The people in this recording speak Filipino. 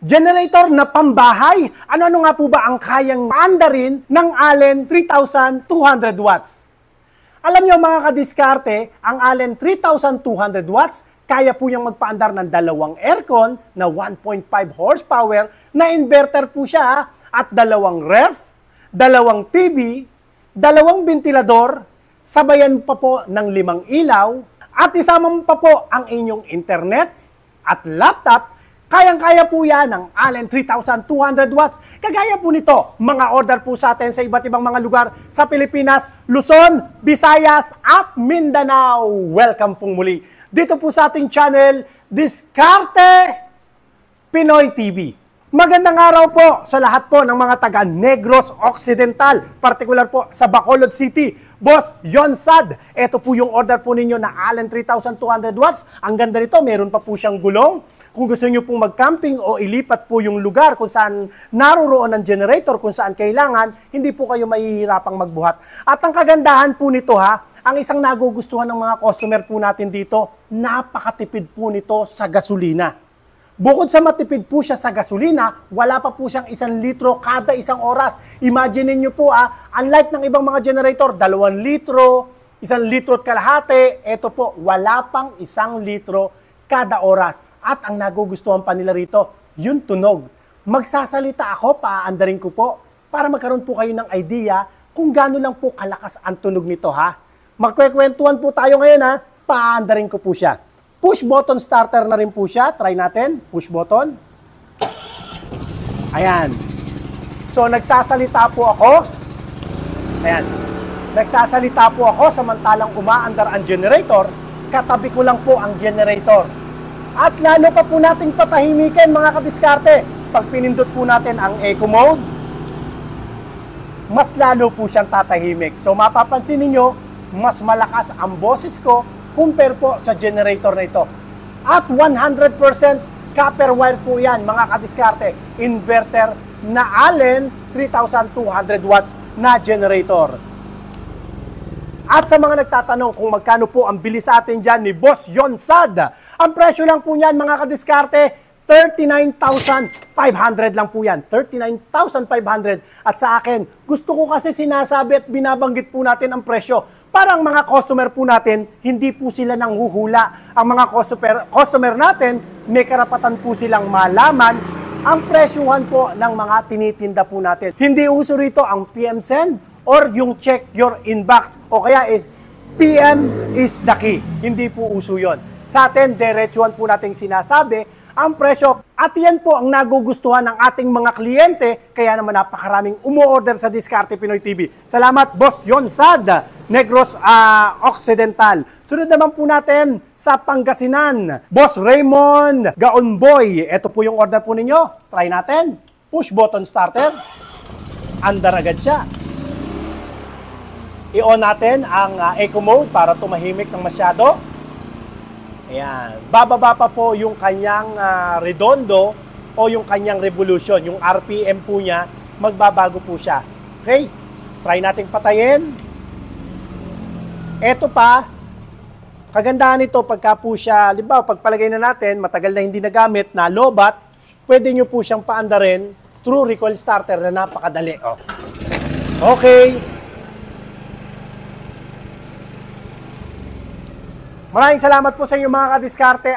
Generator na pambahay. Ano-ano nga po ba ang kayang paandarin ng Allen 3200 watts? Alam nyo mga kadiskarte, ang Allen 3200 watts, kaya po niyang magpaandar ng dalawang aircon na 1.5 horsepower na inverter po siya at dalawang ref, dalawang TV, dalawang ventilador, sabayan pa po ng 5 ilaw, at isama mo pa po ang inyong internet at laptop. Kayang-kaya po yan ng Allen 3200 watts. Kagaya po nito, mga order po sa atin sa iba't ibang mga lugar sa Pilipinas, Luzon, Visayas at Mindanao. Welcome pong muli dito po sa ating channel, Diskarte Pinoy TV. Magandang araw po sa lahat po ng mga taga Negros Occidental, partikular po sa Bacolod City. Boss Yonsad, ito po yung order po ninyo na Allen 3200 watts. Ang ganda nito, meron pa po siyang gulong. Kung gusto niyo pong mag-camping o ilipat po yung lugar kung saan naroroon ang generator, kung saan kailangan, hindi po kayo mahihirapang magbuhat. At ang kagandahan po nito ang isang nagugustuhan ng mga customer po natin dito, napakatipid po nito sa gasolina. Bukod sa matipid po siya sa gasolina, wala pa po siyang 1 litro kada isang oras. Imagine niyo po unlike ng ibang mga generator, 2 litro, 1 litro at kalahati, ito po, wala pang 1 litro kada oras. At ang nagugustuhan pa nila rito, yung tunog. Magsasalita ako, paaandarin ko po, para magkaroon po kayo ng idea kung gaano lang po kalakas ang tunog nito Magkwekwentuhan po tayo ngayon paaandarin ko po siya. Push button starter na rin po siya. Try natin. Push button. Ayan. So, nagsasalita po ako. Ayan. Nagsasalita po ako samantalang umaandar ang generator. Katabi ko lang po ang generator. At lalo pa po natin patahimikin mga kadiskarte. Pag pinindot po natin ang eco mode, mas lalo po siyang tatahimik. So, mapapansin niyo mas malakas ang boses ko compare po sa generator na ito. At 100% copper wire po yan, mga kadiskarte. Inverter na Allen 3200 watts na generator. At sa mga nagtatanong kung magkano po ang bili sa atin dyan ni Boss Yonsad, ang presyo lang po niyan, mga kadiskarte, 39,500 lang po yan. 39,500. At sa akin, gusto ko kasi sinasabi at binabanggit po natin ang presyo. Parang mga customer po natin, hindi po sila nanghuhula. Ang mga customer natin, may karapatan po silang malaman ang presyuhan po ng mga tinitinda po natin. Hindi uso rito ang PM send or yung check your inbox. O kaya is PM is the key. Hindi po uso yon. Sa atin, diretsuhan po natin sinasabi ang presyo. At yan po ang nagugustuhan ng ating mga kliyente. Kaya naman napakaraming umu-order sa Diskarte Pinoy TV. Salamat, Boss Yonsad, Negros Occidental. Sunod naman po natin sa Pangasinan, Boss Raymond Gaonboy. Ito po yung order po ninyo. Try natin. Push button starter. Andar agad siya. I-on natin ang eco mode para tumahimik ng masyado. Ayan. Bababa pa po yung kanyang redondo o yung kanyang revolution. Yung RPM po niya, magbabago po siya. Okay? Try nating patayin. Eto pa, kagandahan nito pagka po siya, halimbawa, pagpalagay na natin, matagal na hindi nagamit, na lobat, pwede nyo po siyang paandarin through recoil starter na napakadali. Okay. Maraming salamat po sa inyo mga kadiskarte.